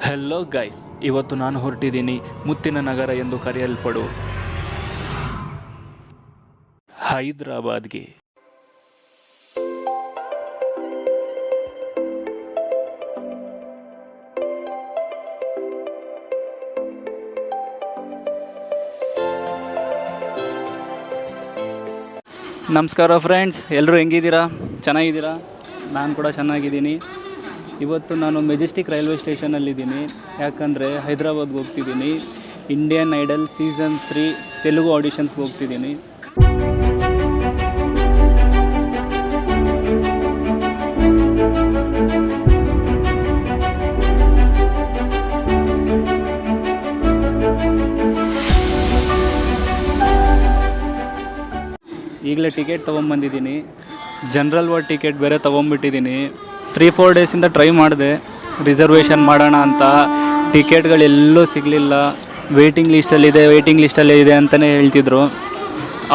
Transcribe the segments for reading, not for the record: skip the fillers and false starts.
Hello guys, ಇವತ್ತು ನಾನು ಹೊರಟಿದ್ದೀನಿ ಮುತ್ತಿನ ನಗರ ಎಂದು ಕರೆಯಲ್ಪಡುವ ಹೈದರಾಬಾದ್ಗೆ. ನಮಸ್ಕಾರ ಫ್ರೆಂಡ್ಸ್, ಎಲ್ಲರೂ ಹೆಂಗಿದ್ದೀರಾ? ಚೆನ್ನಾಗಿದ್ದೀರಾ? ನಾನು ಕೂಡ ಚೆನ್ನಾಗಿದ್ದೀನಿ. ಇವತ್ತು ನಾನು ಮೆಜೆಸ್ಟಿಕ್ ರೈಲ್ವೆ ಸ್ಟೇಷನಲ್ಲಿದ್ದೀನಿ. ಯಾಕಂದರೆ ಹೈದರಾಬಾದ್ಗೆ ಹೋಗ್ತಿದ್ದೀನಿ. ಇಂಡಿಯನ್ ಐಡಲ್ ಸೀಸನ್ 3 ತೆಲುಗು ಆಡಿಷನ್ಸ್ಗೆ ಹೋಗ್ತಿದ್ದೀನಿ. ಈಗಲೇ ಟಿಕೆಟ್ ತೊಗೊಂಬಂದಿದ್ದೀನಿ. ಜನರಲ್ ವಾರ್ಡ್ ಟಿಕೆಟ್ ಬೇರೆ ತೊಗೊಂಬಿಟ್ಟಿದ್ದೀನಿ. 3-4 ಡೇಸಿಂದ ಟ್ರೈ ಮಾಡಿದೆ ರಿಸರ್ವೇಷನ್ ಮಾಡೋಣ ಅಂತ. ಟಿಕೆಟ್ಗಳೆಲ್ಲೂ ಸಿಗಲಿಲ್ಲ. ವೇಟಿಂಗ್ ಲಿಸ್ಟಲ್ಲೇ ಇದೆ ಅಂತಲೇ ಹೇಳ್ತಿದ್ರು.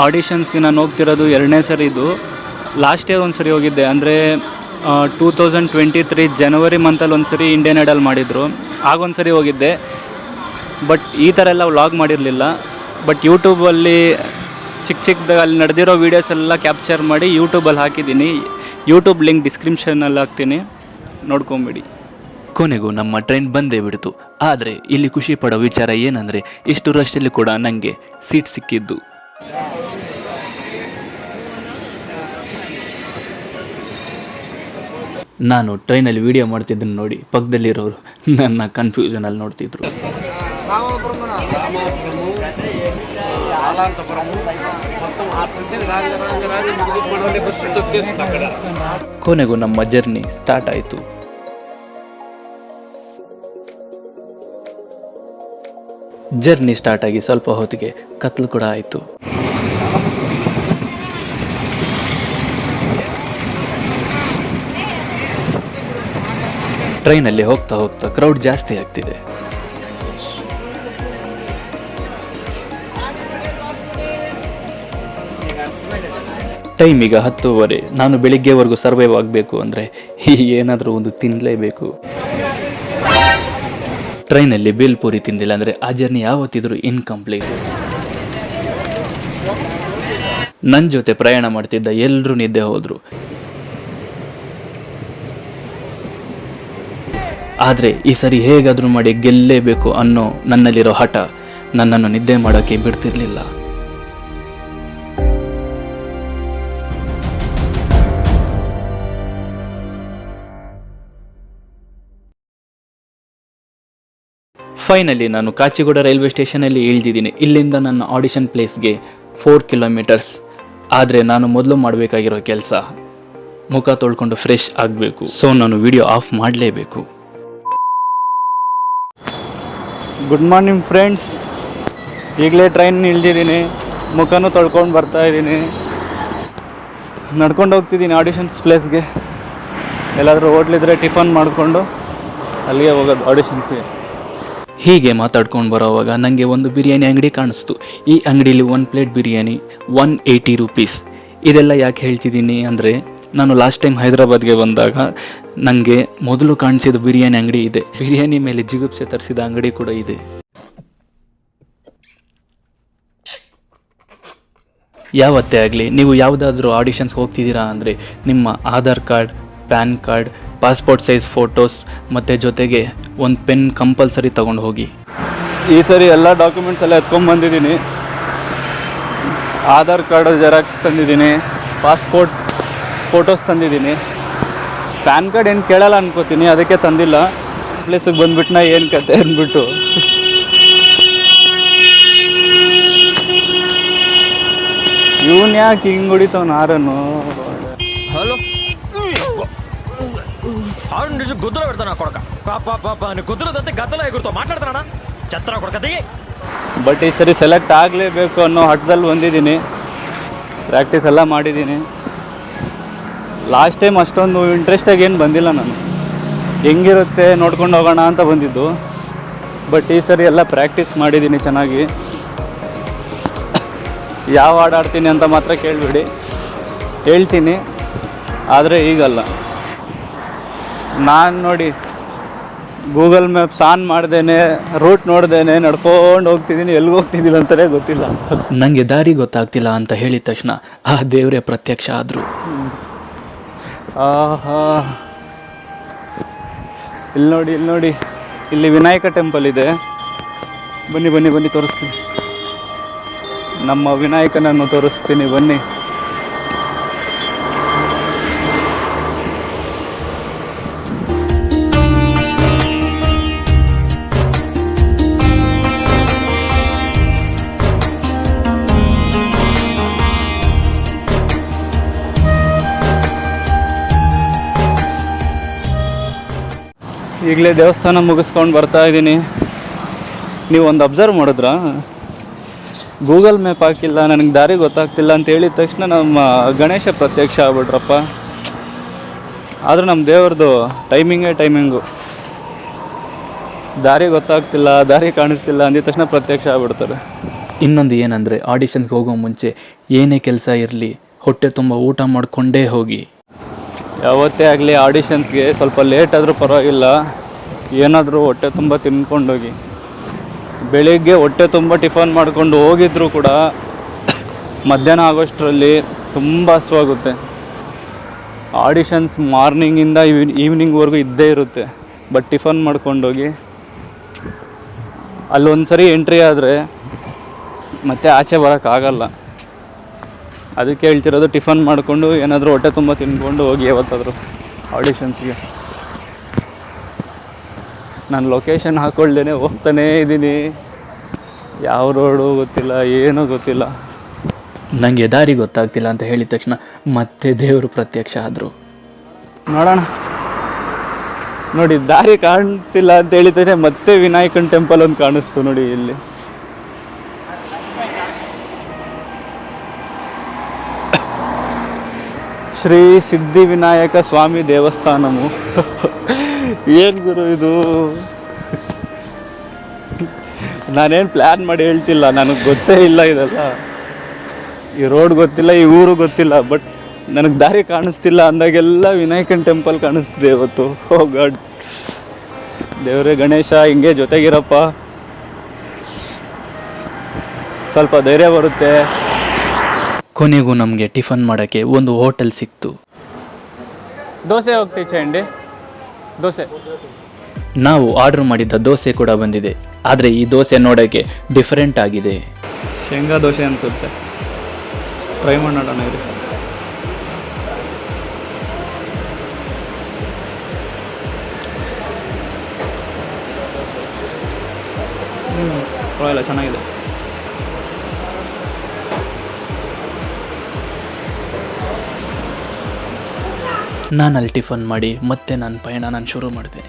ಆಡಿಷನ್ಸ್ಗೆ ನಾನು ಹೋಗ್ತಿರೋದು 2ನೇ ಸರಿ. ಇದು ಲಾಸ್ಟ್ ಇಯರ್ ಒಂದು ಸರಿ ಹೋಗಿದ್ದೆ, ಅಂದರೆ 2023 ಜನವರಿ ಮಂತಲ್ಲಿ ಒಂದು ಸರಿ ಇಂಡಿಯನ್ ಐಡಲ್ ಮಾಡಿದರು. ಆಗೊಂದು ಸರಿ ಹೋಗಿದ್ದೆ. ಬಟ್ ಈ ಥರ ಎಲ್ಲ ವ್ಲಾಗ್ ಮಾಡಿರಲಿಲ್ಲ. ಬಟ್ ಯೂಟ್ಯೂಬಲ್ಲಿ ಚಿಕ್ಕದಾಗಿ ಅಲ್ಲಿ ನಡೆದಿರೋ ವೀಡಿಯೋಸ್ ಎಲ್ಲ ಕ್ಯಾಪ್ಚರ್ ಮಾಡಿ ಯೂಟ್ಯೂಬಲ್ಲಿ ಹಾಕಿದ್ದೀನಿ. ಯೂಟ್ಯೂಬ್ ಲಿಂಕ್ ಡಿಸ್ಕ್ರಿಪ್ಷನಲ್ಲಿ ಹಾಕ್ತೀನಿ, ನೋಡ್ಕೊಂಬಿಡಿ. ಕೊನೆಗೂ ನಮ್ಮ ಟ್ರೈನ್ ಬಂದೇ ಬಿಡ್ತು. ಆದರೆ ಇಲ್ಲಿ ಖುಷಿ ಪಡೋ ವಿಚಾರ ಏನಂದರೆ, ಇಷ್ಟು ರಶಲ್ಲಿ ಕೂಡ ನನಗೆ ಸೀಟ್ ಸಿಕ್ಕಿದ್ದು. ನಾನು ಟ್ರೈನಲ್ಲಿ ವಿಡಿಯೋ ಮಾಡ್ತಿದ್ದನ್ನು ನೋಡಿ ಪಕ್ಕದಲ್ಲಿರೋರು ನನ್ನ ಕನ್ಫ್ಯೂಷನಲ್ಲಿ ನೋಡ್ತಿದ್ರು. ಕೊನೆಗೂ ನಮ್ಮ ಜರ್ನಿ ಸ್ಟಾರ್ಟ್ ಆಯಿತು. ಜರ್ನಿ ಸ್ಟಾರ್ಟ್ ಆಗಿ ಸ್ವಲ್ಪ ಹೊತ್ತಿಗೆ ಕತ್ಲು ಕೂಡ ಆಯಿತು. ಟ್ರೈನಲ್ಲಿ ಹೋಗ್ತಾ ಹೋಗ್ತಾ ಕ್ರೌಡ್ ಜಾಸ್ತಿ ಆಗ್ತಿದೆ. ಟೈಮ್ ಈಗ 10:15. ನಾನು ಬೆಳಿಗ್ಗೆವರೆಗೂ ಸರ್ವೈವ್ ಆಗಬೇಕು ಅಂದರೆ ಏನಾದರೂ ಒಂದು ತಿನ್ನಲೇಬೇಕು. ಟ್ರೈನಲ್ಲಿ ಬೇಲ್ಪೂರಿ ತಿಂದಿಲ್ಲ ಅಂದರೆ ಆ ಜರ್ನಿ ಯಾವತ್ತಿದ್ರೂ ಇನ್ಕಂಪ್ಲೀಟ್. ನನ್ನ ಜೊತೆ ಪ್ರಯಾಣ ಮಾಡ್ತಿದ್ದ ಎಲ್ಲರೂ ನಿದ್ದೆ ಹೋದರು. ಆದರೆ ಈ ಸರಿ ಹೇಗಾದರೂ ಮಾಡಿ ಗೆಲ್ಲೇಬೇಕು ಅನ್ನೋ ನನ್ನಲ್ಲಿರೋ ಹಠ ನನ್ನನ್ನು ನಿದ್ದೆ ಮಾಡೋಕ್ಕೆ ಬಿಡ್ತಿರ್ಲಿಲ್ಲ. ಫೈನಲಿ ನಾನು ಕಾಚಿಗೂಡ ರೈಲ್ವೆ ಸ್ಟೇಷನಲ್ಲಿ ಇಳಿದಿದ್ದೀನಿ. ಇಲ್ಲಿಂದ ನನ್ನ ಆಡಿಷನ್ ಪ್ಲೇಸ್ಗೆ 4 ಕಿಲೋಮೀಟರ್ಸ್. ಆದರೆ ನಾನು ಮೊದಲು ಮಾಡಬೇಕಾಗಿರೋ ಕೆಲಸ ಮುಖ ತೊಳ್ಕೊಂಡು ಫ್ರೆಶ್ ಆಗಬೇಕು. ಸೊ ನಾನು ವಿಡಿಯೋ ಆಫ್ ಮಾಡಲೇಬೇಕು. Good morning friends. ಈಗಲೇ ಟ್ರೈನ್ ಇಳಿದಿದ್ದೀನಿ. ಮುಖನೂ ತೊಳ್ಕೊಂಡು ಬರ್ತಾಯಿದ್ದೀನಿ. ನಡ್ಕೊಂಡು ಹೋಗ್ತಿದ್ದೀನಿ ಆಡಿಷನ್ಸ್ ಪ್ಲೇಸ್ಗೆ. ಎಲ್ಲಾದರೂ ಹೋಟ್ಲಿದ್ರೆ ಟಿಫನ್ ಮಾಡಿಕೊಂಡು ಅಲ್ಲಿಗೆ ಹೋಗೋದು ಆಡಿಷನ್ಸ್ಗೆ. ಹೀಗೆ ಮಾತಾಡ್ಕೊಂಡು ಬರೋವಾಗ ನನಗೆ ಒಂದು ಬಿರಿಯಾನಿ ಅಂಗಡಿ ಕಾಣಿಸ್ತು. ಈ ಅಂಗಡಿಲಿ 1 ಪ್ಲೇಟ್ ಬಿರಿಯಾನಿ 180 ರೂಪೀಸ್. ಇದೆಲ್ಲ ಯಾಕೆ ಹೇಳ್ತಿದ್ದೀನಿ ಅಂದರೆ, ನಾನು ಲಾಸ್ಟ್ ಟೈಮ್ ಹೈದರಾಬಾದ್ಗೆ ಬಂದಾಗ ನನಗೆ ಮೊದಲು ಕಾಣಿಸಿದ ಬಿರಿಯಾನಿ ಅಂಗಡಿ ಇದೆ. ಬಿರಿಯಾನಿ ಮೇಲೆ ಜಿಗುಪ್ಸೆ ತರಿಸಿದ ಅಂಗಡಿ ಕೂಡ ಇದೆ. ಯಾವತ್ತೇ ಆಗಲಿ ನೀವು ಯಾವುದಾದ್ರೂ ಆಡಿಷನ್ಸ್ಗೆ ಹೋಗ್ತಿದ್ದೀರಾ ಅಂದರೆ ನಿಮ್ಮ Aadhaar card, PAN card, passport size photos ಮತ್ತು ಜೊತೆಗೆ ಒಂದು ಪೆನ್ ಕಂಪಲ್ಸರಿ ತೊಗೊಂಡು ಹೋಗಿ. ಈ ಸರಿ ಎಲ್ಲ ಡಾಕ್ಯುಮೆಂಟ್ಸ್ ಎಲ್ಲ ಎತ್ಕೊಂಡ್ಬಂದಿದ್ದೀನಿ. ಆಧಾರ್ ಕಾರ್ಡ್ ಜೆರಾಕ್ಸ್ ತಂದಿದ್ದೀನಿ, ಪಾಸ್ಪೋರ್ಟ್ ಫೋಟೋಸ್ ತಂದಿದ್ದೀನಿ. ಪ್ಯಾನ್ ಕಾರ್ಡ್ ಏನು ಕೇಳಲ್ಲ ಅನ್ಕೋತೀನಿ, ಅದಕ್ಕೆ ತಂದಿಲ್ಲ. ಪ್ಲೇಸಿಗೆ ಬಂದುಬಿಟ್ನ ಏನು ಕತೆ ಅಂದ್ಬಿಟ್ಟು. ಇವನು ಯಾಕೆ ಹಿಂಗೆ ಹೊಡಿತಾವನು ಹಾರನ್ನು? హలో ఆడు నుంచి గుద్దులో పెడతాను కొడక పాప గుద్దులదంతే గద్దలో ఎగురుతో మాట్లాడుతానా ಛತ್ರ ಕೊಡಕ దిగి. ಬಟ್ ಈ ಸರಿ ಸೆಲೆಕ್ಟ್ ಆಗಲೇಬೇಕು ಅನ್ನೋ ಹಠದಲ್ಲಿ ಬಂದಿದ್ದೀನಿ. ಪ್ರಾಕ್ಟೀಸ್ ಎಲ್ಲ ಮಾಡಿದ್ದೀನಿ. ಲಾಸ್ಟ್ ಟೈಮ್ ಅಷ್ಟೊಂದು ಇಂಟ್ರೆಸ್ಟಾಗಿ ಏನು ಬಂದಿಲ್ಲ. ನಾನು ಹೆಂಗಿರುತ್ತೆ ನೋಡ್ಕೊಂಡು ಹೋಗೋಣ ಅಂತ ಬಂದಿದ್ದು. ಬಟ್ ಈ ಸರಿ ಎಲ್ಲ ಪ್ರಾಕ್ಟೀಸ್ ಮಾಡಿದ್ದೀನಿ ಚೆನ್ನಾಗಿ. ಯಾವ ಹಾಡು ಆಡ್ತೀನಿ ಅಂತ ಮಾತ್ರ ಕೇಳಿಬಿಡಿ, ಹೇಳ್ತೀನಿ. ಆದರೆ ಈಗಲ್ಲ. ನಾನು ನೋಡಿ ಗೂಗಲ್ ಮ್ಯಾಪ್ಸ್ ಆನ್ ಮಾಡ್ದೇನೆ ರೂಟ್ ನೋಡ್ದೇನೆ ನಡ್ಕೊಂಡು ಹೋಗ್ತಿದ್ದೀನಿ, ಎಲ್ಲಿಗೆ ಹೋಗ್ತಿದ್ದೀನಿ ಅಂತಲೇ ಗೊತ್ತಿಲ್ಲ. ನನಗೆ ದಾರಿ ಗೊತ್ತಾಗ್ತಿಲ್ಲ ಅಂತ ಹೇಳಿದ ತಕ್ಷಣ ಆ ದೇವರೇ ಪ್ರತ್ಯಕ್ಷ ಆದರು. ಆಹಾ, ಇಲ್ಲಿ ನೋಡಿ, ಇಲ್ಲಿ ವಿನಾಯಕ ಟೆಂಪಲ್ ಇದೆ. ಬನ್ನಿ ತೋರಿಸ್ತೀನಿ. ನಮ್ಮ ವಿನಾಯಕನನ್ನು ತೋರಿಸ್ತೀನಿ ಬನ್ನಿ. ಈಗಲೇ ದೇವಸ್ಥಾನ ಮುಗಿಸ್ಕೊಂಡು ಬರ್ತಾ ಇದ್ದೀನಿ. ನೀವು ಒಂದು ಅಬ್ಸರ್ವ್ ಮಾಡಿದ್ರಾ, ಗೂಗಲ್ ಮ್ಯಾಪ್ ಹಾಕಿಲ್ಲ, ನನಗೆ ದಾರಿ ಗೊತ್ತಾಗ್ತಿಲ್ಲ ಅಂತ ಹೇಳಿದ ತಕ್ಷಣ ನಮ್ಮ ಗಣೇಶ ಪ್ರತ್ಯಕ್ಷ ಆಗ್ಬಿಟ್ರಪ್ಪ. ಆದರೂ ನಮ್ಮ ದೇವ್ರದ್ದು ಟೈಮಿಂಗು. ದಾರಿ ಗೊತ್ತಾಗ್ತಿಲ್ಲ, ದಾರಿ ಕಾಣಿಸ್ತಿಲ್ಲ ಅಂದಿದ ತಕ್ಷಣ ಪ್ರತ್ಯಕ್ಷ ಆಗ್ಬಿಡ್ತಾರೆ. ಇನ್ನೊಂದು ಏನಂದರೆ, ಆಡಿಷನ್ಗೆ ಹೋಗೋ ಮುಂಚೆ ಏನೇ ಕೆಲಸ ಇರಲಿ ಹೊಟ್ಟೆ ತುಂಬ ಊಟ ಮಾಡಿಕೊಂಡೇ ಹೋಗಿ. ಯಾವತ್ತೇ ಆಗಲಿ ಆಡಿಷನ್ಸ್ಗೆ ಸ್ವಲ್ಪ ಲೇಟ್ ಆದರೂ ಪರವಾಗಿಲ್ಲ, ಏನಾದರೂ ಹೊಟ್ಟೆ ತುಂಬ ತಿನ್ಕೊಂಡೋಗಿ. ಬೆಳಿಗ್ಗೆ ಹೊಟ್ಟೆ ತುಂಬ ಟಿಫನ್ ಮಾಡ್ಕೊಂಡು ಹೋಗಿದ್ರು ಕೂಡ ಮಧ್ಯಾಹ್ನ ಆಗೋಷ್ಟರಲ್ಲಿ ತುಂಬ ಹಸುವಾಗುತ್ತೆ. ಆಡಿಷನ್ಸ್ ಮಾರ್ನಿಂಗಿಂದ ಈವ್ನಿಂಗ್ವರೆಗೂ ಇದ್ದೇ ಇರುತ್ತೆ. ಬಟ್ ಟಿಫನ್ ಮಾಡ್ಕೊಂಡೋಗಿ ಅಲ್ಲೊಂದು ಸರಿ ಎಂಟ್ರಿ ಆದರೆ ಮತ್ತೆ ಆಚೆ ಬರೋಕ್ಕಾಗಲ್ಲ. ಅದಕ್ಕೆ ಹೇಳ್ತಿರೋದು, ಟಿಫನ್ ಮಾಡಿಕೊಂಡು ಏನಾದರೂ ಹೊಟ್ಟೆ ತುಂಬ ತಿನ್ಕೊಂಡು ಹೋಗಿ ಯಾವತ್ತಾದರೂ ಆಡಿಷನ್ಸ್ಗೆ. ನಾನು ಲೊಕೇಶನ್ ಹಾಕ್ಕೊಳ್ದೇನೆ ಹೋಗ್ತಾನೇ ಇದ್ದೀನಿ. ಯಾವ ರೋಡು ಗೊತ್ತಿಲ್ಲ, ಏನೂ ಗೊತ್ತಿಲ್ಲ. ನನಗೆ ದಾರಿ ಗೊತ್ತಾಗ್ತಿಲ್ಲ ಅಂತ ಹೇಳಿದ ತಕ್ಷಣ ಮತ್ತೆ ದೇವರು ಪ್ರತ್ಯಕ್ಷ ಆದರು. ನೋಡೋಣ, ನೋಡಿ ದಾರಿ ಕಾಣ್ತಿಲ್ಲ ಅಂತ ಹೇಳಿದ್ರೆ ಮತ್ತೆ ವಿನಾಯಕನ ಟೆಂಪಲ್ ಒಂದು ಕಾಣಿಸ್ತು ನೋಡಿ ಇಲ್ಲಿ. ಶ್ರೀ ಸಿದ್ಧಿವಿನಾಯಕ ಸ್ವಾಮಿ ದೇವಸ್ಥಾನವು. ಏನು ಗುರು ಇದು, ನಾನೇನು ಪ್ಲ್ಯಾನ್ ಮಾಡಿ ಹೇಳ್ತಿಲ್ಲ, ನನಗೆ ಗೊತ್ತೇ ಇಲ್ಲ ಇದೆಲ್ಲ. ಈ ರೋಡ್ ಗೊತ್ತಿಲ್ಲ, ಈ ಊರು ಗೊತ್ತಿಲ್ಲ, ಬಟ್ ನನಗೆ ದಾರಿ ಕಾಣಿಸ್ತಿಲ್ಲ ಅಂದಾಗೆಲ್ಲ ವಿನಾಯಕನ ಟೆಂಪಲ್ ಕಾಣಿಸ್ತಿದೆ ಇವತ್ತು. ಓ ಗಾಡ್, ದೇವರೇ ಗಣೇಶ ಹಿಂಗೆ ಜೊತೆಗಿರಪ್ಪ, ಸ್ವಲ್ಪ ಧೈರ್ಯ ಬರುತ್ತೆ. ಕೊನೆಗೂ ನಮಗೆ ಟಿಫನ್ ಮಾಡೋಕ್ಕೆ ಒಂದು ಹೋಟೆಲ್ ಸಿಕ್ತು. ದೋಸೆ ಹೋಗ್ತೀವಿ ಚಂಡಿ, ದೋಸೆ. ನಾವು ಆರ್ಡರ್ ಮಾಡಿದ್ದ ದೋಸೆ ಕೂಡ ಬಂದಿದೆ, ಆದರೆ ಈ ದೋಸೆ ನೋಡೋಕ್ಕೆ ಡಿಫರೆಂಟ್ ಆಗಿದೆ. ಶೇಂಗಾ ದೋಸೆ ಅನಿಸುತ್ತೆ, ಟ್ರೈ ಮಾಡೋಣ ಇದು. ಪರವಾಗಿಲ್ಲ, ಚೆನ್ನಾಗಿದೆ. ನಾನು ಅಲ್ಲಿ ಟಿಫನ್ ಮಾಡಿ ಮತ್ತೆ ನನ್ನ ಪಯಣ ಶುರು ಮಾಡಿದೆ.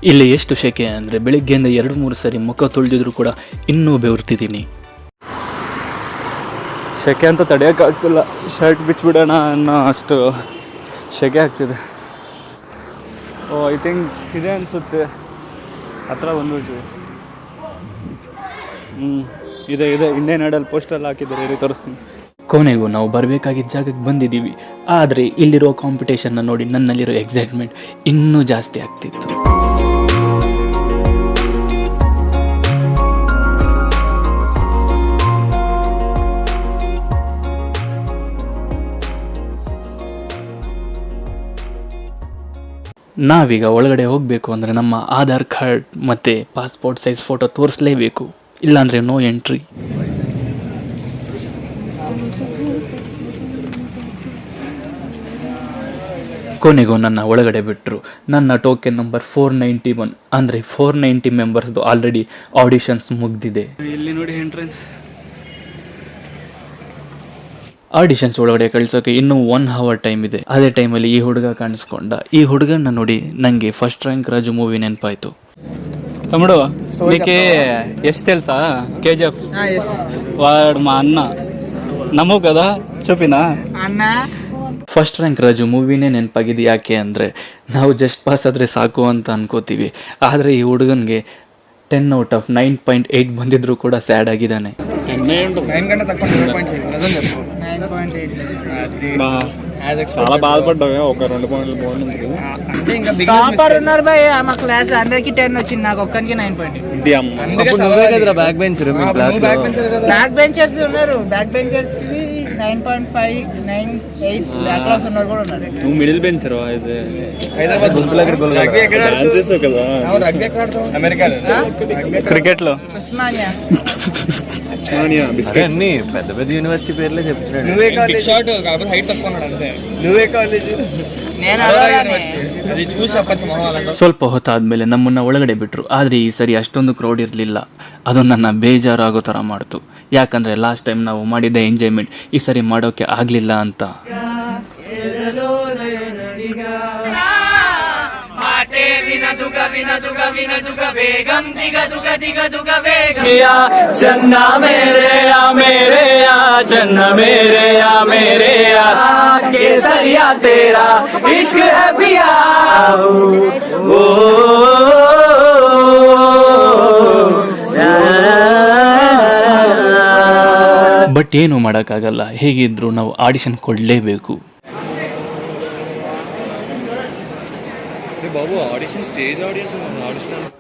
ಇಲ್ಲಿ ಎಷ್ಟು ಶೆಕೆ ಅಂದರೆ ಬೆಳಿಗ್ಗೆಯಿಂದ 2-3 ಸರಿ ಮುಖ ತೊಳೆದಿದ್ರು ಕೂಡ ಇನ್ನೂ ಬೆವರ್ತಿದ್ದೀನಿ. ಸೆಕೆ ಅಂತ ತಡೆಯೋಕ್ಕಾಗ್ತಿಲ್ಲ, ಶರ್ಟ್ ಬಿಚ್ಚಿಬಿಡೋಣ ಅನ್ನೋ ಅಷ್ಟು ಸೆಕೆ ಆಗ್ತಿದೆ. ಓ, ಐ ಥಿಂಕ್ ಇದೆ ಅನಿಸುತ್ತೆ, ಹತ್ರ ಬಂದ್ಬಿಟ್ವಿ. ಇದೆ ಇಂಡಿಯನ್ ಐಡಲ್ ಪೋಸ್ಟಲ್ಲಿ ಹಾಕಿದ್ದಾರೆ, ತೋರಿಸ್ತೀನಿ. ಕೊನೆಗೂ ನಾವು ಬರಬೇಕಾಗಿದ್ದ ಜಾಗಕ್ಕೆ ಬಂದಿದ್ದೀವಿ. ಆದರೆ ಇಲ್ಲಿರೋ ಕಾಂಪಿಟೇಷನ್ನ ನೋಡಿ ನನ್ನಲ್ಲಿರೋ ಎಕ್ಸೈಟ್ಮೆಂಟ್ ಇನ್ನೂ ಜಾಸ್ತಿ ಆಗ್ತಿತ್ತು. ನಾವೀಗ ಒಳಗಡೆ ಹೋಗಬೇಕು ಅಂದರೆ ನಮ್ಮ ಆಧಾರ್ ಕಾರ್ಡ್ ಮತ್ತು ಪಾಸ್ಪೋರ್ಟ್ ಸೈಜ್ ಫೋಟೋ ತೋರಿಸಲೇಬೇಕು, ಇಲ್ಲಾಂದರೆ ನೋ ಎಂಟ್ರಿ. ಕೊನೆಗೂ ನನ್ನ ಒಳಗಡೆ ಬಿಟ್ಟರು. ನನ್ನ ಟೋಕೆನ್ ನಂಬರ್ 491, ಅಂದರೆ 490 ಮೆಂಬರ್ಸ್ದು ಆಲ್ರೆಡಿ ಆಡಿಷನ್ಸ್ ಮುಗ್ದಿದೆ. ಇಲ್ಲಿ ನೋಡಿ ಎಂಟ್ರೆನ್ಸ್. ಆಡಿಷನ್ಸ್ ಒಳಗಡೆ ಕಳಿಸೋಕೆ ಇನ್ನೂ 1 hour ಟೈಮ್ ಇದೆ. ಅದೇ ಟೈಮಲ್ಲಿ ಈ ಹುಡುಗ ಕಾಣಿಸ್ಕೊಂಡ. ಈ ಹುಡುಗನ ನೋಡಿ ನನಗೆ ಫಸ್ಟ್ ರ್ಯಾಂಕ್ ರಾಜು ಮೂವಿ ನೆನಪಾಯಿತು. తమ్ముడు నీకు ఎస్ తెలుసా? కేజీఎఫ్ వాడు మా అన్న. నమ్మవు కదా, చెప్పినా ಅಣ್ಣ. ಫಸ್ಟ್ ರ್ಯಾಂಕ್ ರಾಜು ಮೂವಿನೇ ನೆನಪಾಗಿದೆ. ಯಾಕೆ ಅಂದರೆ ನಾವು ಜಸ್ಟ್ ಪಾಸ್ ಆದರೆ ಸಾಕು ಅಂತ ಅನ್ಕೋತೀವಿ, ಆದರೆ ಈ ಹುಡುಗನಿಗೆ 10 out of 9.8 ಬಂದಿದ್ರು ಕೂಡ ಸ್ಯಾಡ್ ಆಗಿದ್ದಾನೆ. 9.8 చాలా బాధపడ్డావు ఒక 2 పాయింట్లు బాగుంటుంది. టాపర్ ఉన్నారు భయ్ మా క్లాస్ అందరికి 10 వచ్చింది, నాకు ఒక్కరికి 9 పాయింట్. ఇంటి అమ్మ బ్యాక్ బెంచర్స్ ఉన్నారు, బ్యాక్ బెంచర్స్ కి 9.5 9.8 బ్యాక్ క్లాస్ ఉన్నారు కూడా ఉన్నారు. నువ్వు మిడిల్ బెంచర్ అయితే డాన్స్ చేసావు కదా క్రికెట్లో ఉస్మానియా. ఉస్మానియా బిస్కెట్ అన్ని పెద్ద పెద్ద యూనివర్సిటీ పేర్లే చెప్తున్నాడు. నేను ಸ್ವಲ್ಪ ಹೊತ್ತಾದ್ಮೇಲೆ ನಮ್ಮನ್ನು ಒಳಗಡೆ ಬಿಟ್ಟರು. ಆದರೆ ಈ ಸರಿ ಅಷ್ಟೊಂದು ಕ್ರೌಡ್ ಇರಲಿಲ್ಲ. ಅದು ನನ್ನ ಬೇಜಾರಾಗೋ ಥರ ಮಾಡ್ತು. ಯಾಕಂದರೆ ಲಾಸ್ಟ್ ಟೈಮ್ ನಾವು ಮಾಡಿದ್ದ ಎಂಜಾಯ್ಮೆಂಟ್ ಈ ಸರಿ ಮಾಡೋಕ್ಕೆ ಆಗಲಿಲ್ಲ ಅಂತ. ಚನ್ನ ಮೇರೆ ಯಾ ಮೇರೆ ಯಾ ಚನ್ನ ಮೇರೆ ಯಾ ಮೇರೆ ಯಾ ಕೇಸರಿಯಾ ತೇರಾ ಇಶ್ಕ್ ಹೈ ಪಿಯಾ ಓ ಬಟ್ ಏನು ಮಾಡೋಕ್ಕಾಗಲ್ಲ, ಹೇಗಿದ್ದರೂ ನಾವು ಆಡಿಷನ್ ಕೊಡಲೇಬೇಕು.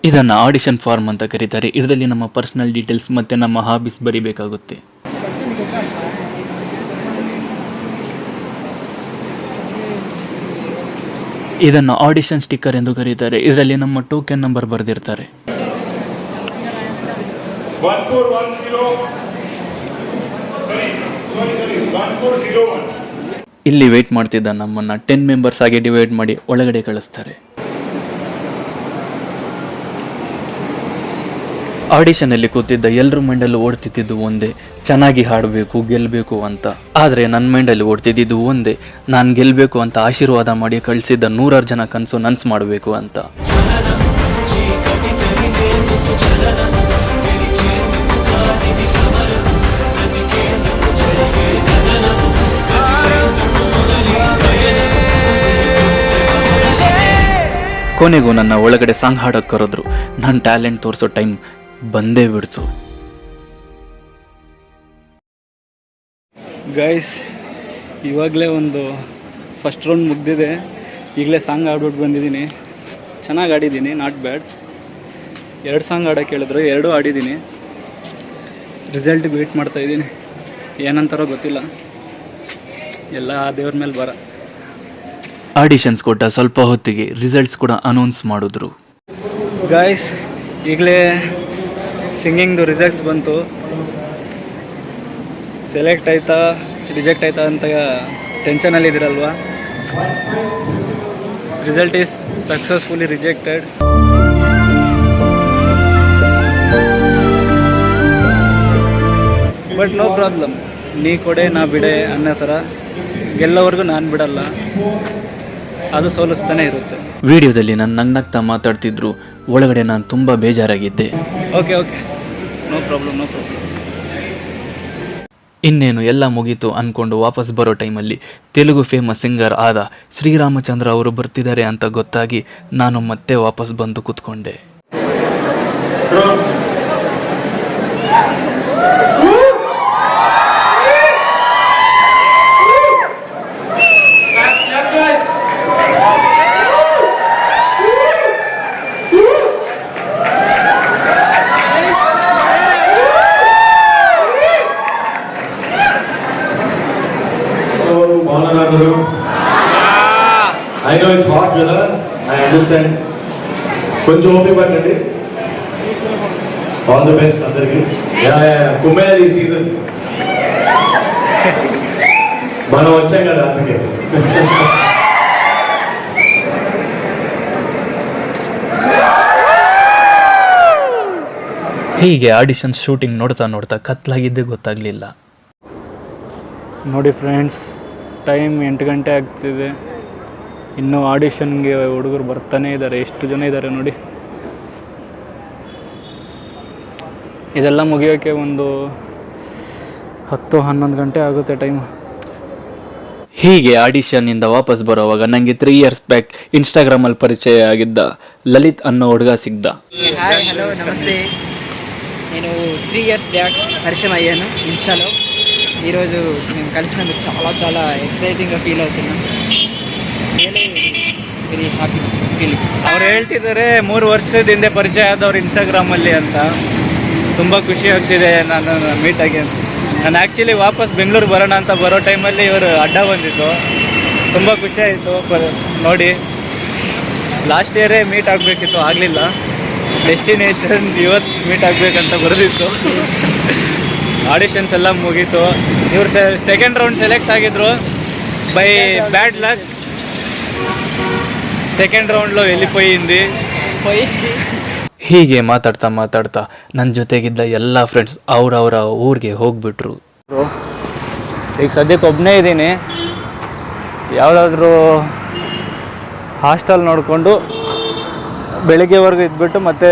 ಇದನ್ನು ಆಡಿಷನ್ ಫಾರ್ಮ್ ಅಂತ ಕರೀತಾರೆ. ಇದರಲ್ಲಿ ನಮ್ಮ ಪರ್ಸನಲ್ ಡೀಟೇಲ್ಸ್ ಮತ್ತು ನಮ್ಮ ಹಾಬೀಸ್ ಬರಿಬೇಕಾಗುತ್ತೆ. ಇದನ್ನು ಆಡಿಷನ್ ಸ್ಟಿಕ್ಕರ್ ಎಂದು ಕರೀತಾರೆ. ಇದರಲ್ಲಿ ನಮ್ಮ ಟೋಕೆನ್ ನಂಬರ್ ಬರೆದಿರ್ತಾರೆ. 1401. ಇಲ್ಲಿ ವೇಟ್ ಮಾಡ್ತಿದ್ದ ನಮ್ಮನ್ನು 10 ಮೆಂಬರ್ಸ್ ಆಗಿ ಡಿವೈಡ್ ಮಾಡಿ ಒಳಗಡೆ ಕಳಿಸ್ತಾರೆ. ಆಡಿಷನಲ್ಲಿ ಕೂತಿದ್ದ ಎಲ್ಲರ ಮೈಂಡಲ್ಲಿ ಓಡ್ತಿದ್ದು ಒಂದೇ, ಚೆನ್ನಾಗಿ ಹಾಡಬೇಕು ಗೆಲ್ಲಬೇಕು ಅಂತ. ಆದರೆ ನನ್ನ ಮೈಂಡಲ್ಲಿ ಓಡ್ತಿದ್ದು ಒಂದೇ, ನಾನು ಗೆಲ್ಲಬೇಕು ಅಂತ ಆಶೀರ್ವಾದ ಮಾಡಿ ಕಳಿಸಿದ್ದ 100 ಜನ ಕನಸು ನನ್ಸು ಮಾಡಬೇಕು ಅಂತ. ಕೊನೆಗೂ ನನ್ನ ಒಳಗಡೆ ಸಾಂಗ್ ಹಾಡೋಕ್ಕೆ ಕರೆದ್ರು. ನನ್ನ ಟ್ಯಾಲೆಂಟ್ ತೋರಿಸೋ ಟೈಮ್ ಬಂದೇ ಬಿಡ್ತು. ಗೈಸ್, ಇವಾಗಲೇ ಒಂದು ಫಸ್ಟ್ ರೌಂಡ್ ಮುಗ್ದಿದೆ. ಈಗಲೇ ಸಾಂಗ್ ಆಡ್ಬಿಟ್ಟು ಬಂದಿದ್ದೀನಿ. ಚೆನ್ನಾಗಿ ಆಡಿದ್ದೀನಿ, ನಾಟ್ ಬ್ಯಾಡ್. 2 ಸಾಂಗ್ ಆಡೋಕ್ಕೆ ಹೇಳಿದ್ರು, 2 ಆಡಿದ್ದೀನಿ. ರಿಸಲ್ಟ್ಗೆ ವೆಯ್ಟ್ ಮಾಡ್ತಾಯಿದ್ದೀನಿ. ಏನಂತಾರೋ ಗೊತ್ತಿಲ್ಲ, ಎಲ್ಲ ದೇವ್ರ ಮೇಲೆ ಬರ. ಆಡಿಷನ್ಸ್ ಕೊಟ್ಟ ಸ್ವಲ್ಪ ಹೊತ್ತಿಗೆ ರಿಸಲ್ಟ್ಸ್ ಕೂಡ ಅನೌನ್ಸ್ ಮಾಡಿದ್ರು. ಗಾಯ್ಸ್, ಈಗಲೇ ಸಿಂಗಿಂಗ್ದು ರಿಸಲ್ಟ್ಸ್ ಬಂತು. ಸೆಲೆಕ್ಟ್ ಆಯ್ತಾ ರಿಜೆಕ್ಟ್ ಆಯ್ತಾ ಅಂತ ಟೆನ್ಷನಲ್ಲಿದ್ದೀರಲ್ವಾ? Result is successfully rejected. But no problem, ನೀ ಕೊಡೆ ನಾ ಬಿಡೆ ಅನ್ನೋ ಥರ ಗೆಲ್ಲೋವರೆಗೂ ನಾನು ಬಿಡಲ್ಲ, ಅದು ಸೋಲಿಸ್ತಾನೆ ಇರುತ್ತೆ. ವಿಡಿಯೋದಲ್ಲಿ ನಾನು ನಗ್ನಗ್ತಾ ಮಾತಾಡ್ತಿದ್ರು, ಒಳಗಡೆ ನಾನು ತುಂಬ ಬೇಜಾರಾಗಿದ್ದೆ. Okay no problem. ಇನ್ನೇನು ಎಲ್ಲ ಮುಗೀತು ಅಂದ್ಕೊಂಡು ವಾಪಸ್ ಬರೋ ಟೈಮಲ್ಲಿ ತೆಲುಗು ಫೇಮಸ್ ಸಿಂಗರ್ ಆದ ಶ್ರೀರಾಮಚಂದ್ರ ಅವರು ಬರ್ತಿದ್ದಾರೆ ಅಂತ ಗೊತ್ತಾಗಿ ನಾನು ಮತ್ತೆ ವಾಪಸ್ ಬಂದು ಕೂತ್ಕೊಂಡೆ. I know it's hot weather, I understand. కొంచెం ఓపిక పట్టండి. ఆల్ ది బెస్ట్ అందరికి. కుమ్మేళ సీజన్ మనం వచ్చాం కదా అందుకే. ಹೀಗೆ ಆಡಿಷನ್ ಶೂಟಿಂಗ್ ನೋಡ್ತಾ ನೋಡ್ತಾ ಕತ್ಲಾಗಿದ್ದೇ ಗೊತ್ತಾಗಲಿಲ್ಲ. ನೋಡಿ ಫ್ರೆಂಡ್ಸ್, ಟೈಮ್ 8 ಗಂಟೆ ಆಗ್ತಿದೆ. ಇನ್ನೂ ಆಡಿಷನ್ಗೆ ಹುಡುಗರು ಬರ್ತಾನೇ ಇದ್ದಾರೆ. ಎಷ್ಟು ಜನ ಇದ್ದಾರೆ ನೋಡಿ. ಇದೆಲ್ಲ ಮುಗಿಯೋಕ್ಕೆ ಒಂದು 10-11 ಗಂಟೆ ಆಗುತ್ತೆ ಟೈಮ್. ಹೀಗೆ ಆಡಿಷನ್ನಿಂದ ವಾಪಸ್ ಬರೋವಾಗ ನನಗೆ 3 ಇಯರ್ಸ್ ಬ್ಯಾಕ್ ಇನ್ಸ್ಟಾಗ್ರಾಮಲ್ಲಿ ಪರಿಚಯ ಆಗಿದ್ದ ಲಲಿತ್ ಅನ್ನೋ ಹುಡುಗ ಸಿಗ್ದ. ಹಾಯ್, ಹಲೋ, ನಮಸ್ತೆ. నేను 3 ఇయర్స్ బ్యాక్ పరిచయం అయ్యాను ఇన్స్టాలో. ఈరోజు మేము కలిసినందుకు చాలా చాలా ఎక్సైటింగ్గా ఫీల్ అవుతున్నాం. Very happy feeling. ಅವ್ರು ಹೇಳ್ತಿದ್ದಾರೆ 3 ವರ್ಷದ ಹಿಂದೆ ಪರಿಚಯ ಆದವ್ರು ಇನ್ಸ್ಟಾಗ್ರಾಮಲ್ಲಿ ಅಂತ. ತುಂಬ ಖುಷಿ ಆಗ್ತಿದೆ ನಾನು ಮೀಟಾಗಿ. ನಾನು ಆ್ಯಕ್ಚುಲಿ ವಾಪಸ್ ಬೆಂಗಳೂರು ಬರೋಣ ಅಂತ ಬರೋ ಟೈಮಲ್ಲಿ ಇವರು ಅಡ್ಡ ಬಂದಿತ್ತು. ತುಂಬ ಖುಷಿ ಆಯಿತು ನೋಡಿ. ಲಾಸ್ಟ್ ಇಯರೇ ಮೀಟ್ ಆಗಬೇಕಿತ್ತು, ಆಗಲಿಲ್ಲ. ಡೆಸ್ಟಿನೇಷನ್ ಇವತ್ತು ಮೀಟ್ ಆಗಬೇಕಂತ ಬರೆದಿತ್ತು. ಆಡಿಷನ್ಸ್ ಎಲ್ಲ ಮುಗೀತು. ಇವರು ಸೆಕೆಂಡ್ ರೌಂಡ್ ಸೆಲೆಕ್ಟ್ ಆಗಿದ್ರು. ಬೈ ಬ್ಯಾಡ್ ಲಕ್ ಸೆಕೆಂಡ್ ರೌಂಡ್లో వెళ్ళిపోయింది. ಹೀಗೆ ಮಾತಾಡ್ತಾ ಮಾತಾಡ್ತಾ ನನ್ನ ಜೊತೆಗಿದ್ದ ಎಲ್ಲ ಫ್ರೆಂಡ್ಸ್ ಅವರವರ ಊರಿಗೆ ಹೋಗ್ಬಿಟ್ರು. ಈಗ ಸದ್ಯಕ್ಕೆ ಒಬ್ಬನೇ ಇದ್ದೀನಿ. ಯಾವುದಾದ್ರೂ ಹಾಸ್ಟೆಲ್ ನೋಡಿಕೊಂಡು ಬೆಳಿಗ್ಗೆವರೆಗೂ ಇದ್ಬಿಟ್ಟು ಮತ್ತೆ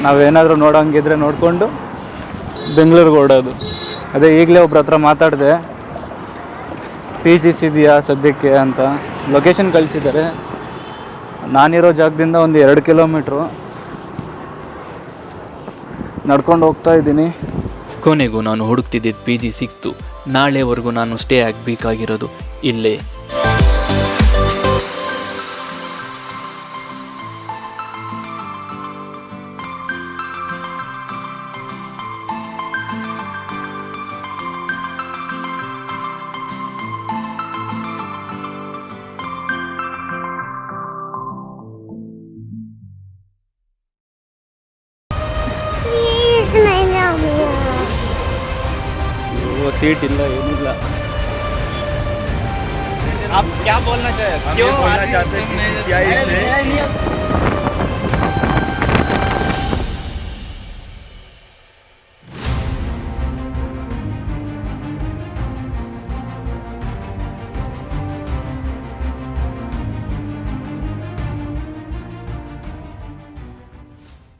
ನಾವೇನಾದರೂ ನೋಡೋಂಗಿದ್ರೆ ನೋಡಿಕೊಂಡು ಬೆಂಗಳೂರಿಗೆ ಓಡೋದು. ಅದೇ ಈಗಲೇ ಒಬ್ರ ಹತ್ರ ಮಾತಾಡಿದೆ, PGs ಇದೆಯಾ ಸದ್ಯಕ್ಕೆ ಅಂತ. ಲೊಕೇಶನ್ ಕಳಿಸಿದ್ದಾರೆ. ನಾನಿರೋ ಜಾಗದಿಂದ ಒಂದು 2 ಕಿಲೋಮೀಟ್ರು ನಡ್ಕೊಂಡು ಹೋಗ್ತಾ ಇದ್ದೀನಿ. ಕೊನೆಗೂ ನಾನು ಹುಡುಕ್ತಿದ್ದಿದ್ದು PG ಸಿಕ್ತು. ನಾಳೆವರೆಗೂ ನಾನು ಸ್ಟೇ ಆಗಬೇಕಾಗಿರೋದು ಇಲ್ಲೇ. सीट ಇಲ್ಲ ಏನಿಲ್ಲ. आप क्या बोलना चाहते हैं? क्यों बोलना चाहते हैं?